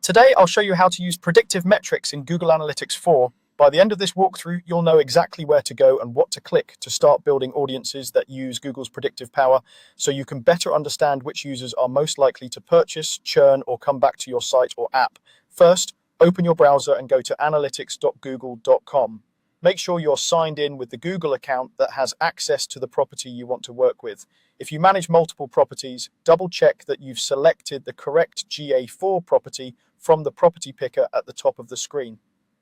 Today, I'll show you how to use predictive metrics in Google Analytics 4. By the end of this walkthrough, you'll know exactly where to go and what to click to start building audiences that use Google's predictive power, so you can better understand which users are most likely to purchase, churn, or come back to your site or app. First, open your browser and go to analytics.google.com. Make sure you're signed in with the Google account that has access to the property you want to work with. If you manage multiple properties, double check that you've selected the correct GA4 property from the property picker at the top of the screen.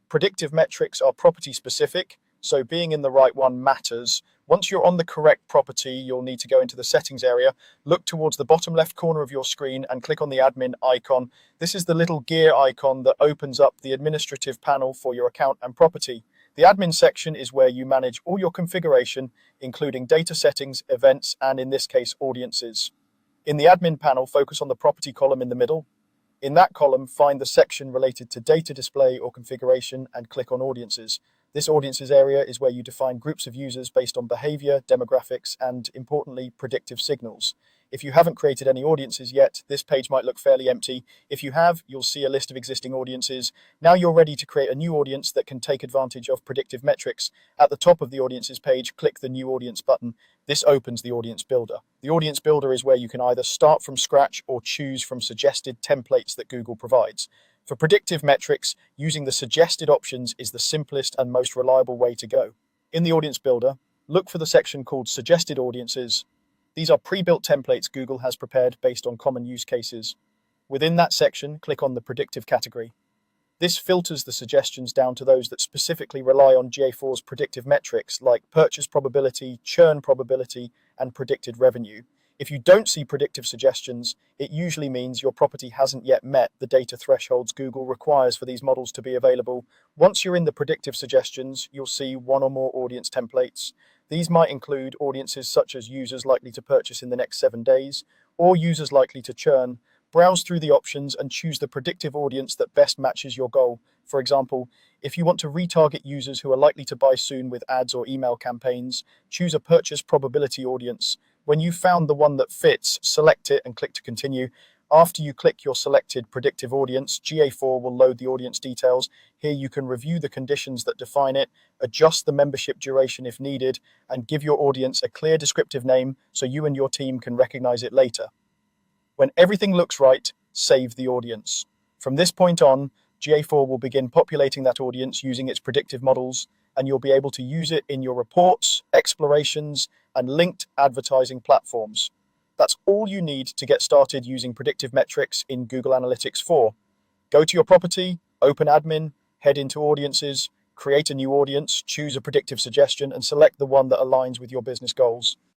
Predictive metrics are property specific, so being in the right one matters. Once you're on the correct property, you'll need to go into the settings area, look towards the bottom left corner of your screen and click on the admin icon. This is the little gear icon that opens up the administrative panel for your account and property. The admin section is where you manage all your configuration, including data settings, events, and in this case, audiences. In the admin panel, focus on the property column in the middle. In that column, find the section related to data display or configuration and click on audiences. This audiences area is where you define groups of users based on behavior, demographics, and importantly, predictive signals. If you haven't created any audiences yet, this page might look fairly empty. If you have, you'll see a list of existing audiences. Now you're ready to create a new audience that can take advantage of predictive metrics. At the top of the audiences page, click the New Audience button. This opens the Audience Builder. The Audience Builder is where you can either start from scratch or choose from suggested templates that Google provides. For predictive metrics, using the suggested options is the simplest and most reliable way to go. In the Audience Builder, look for the section called Suggested Audiences. These are pre-built templates Google has prepared based on common use cases. Within that section, click on the Predictive category. This filters the suggestions down to those that specifically rely on GA4's predictive metrics like purchase probability, churn probability, and predicted revenue. If you don't see predictive suggestions, it usually means your property hasn't yet met the data thresholds Google requires for these models to be available. Once you're in the predictive suggestions, you'll see one or more audience templates. These might include audiences such as users likely to purchase in the next 7 days, or users likely to churn. Browse through the options and choose the predictive audience that best matches your goal. For example, if you want to retarget users who are likely to buy soon with ads or email campaigns, choose a purchase probability audience. When you've found the one that fits, select it and click to continue. After you click your selected predictive audience, GA4 will load the audience details. Here you can review the conditions that define it, adjust the membership duration if needed, and give your audience a clear descriptive name so you and your team can recognize it later. When everything looks right, save the audience. From this point on, GA4 will begin populating that audience using its predictive models, and you'll be able to use it in your reports, explorations, and linked advertising platforms. That's all you need to get started using predictive metrics in Google Analytics 4. Go to your property, open admin, head into audiences, create a new audience, choose a predictive suggestion, and select the one that aligns with your business goals.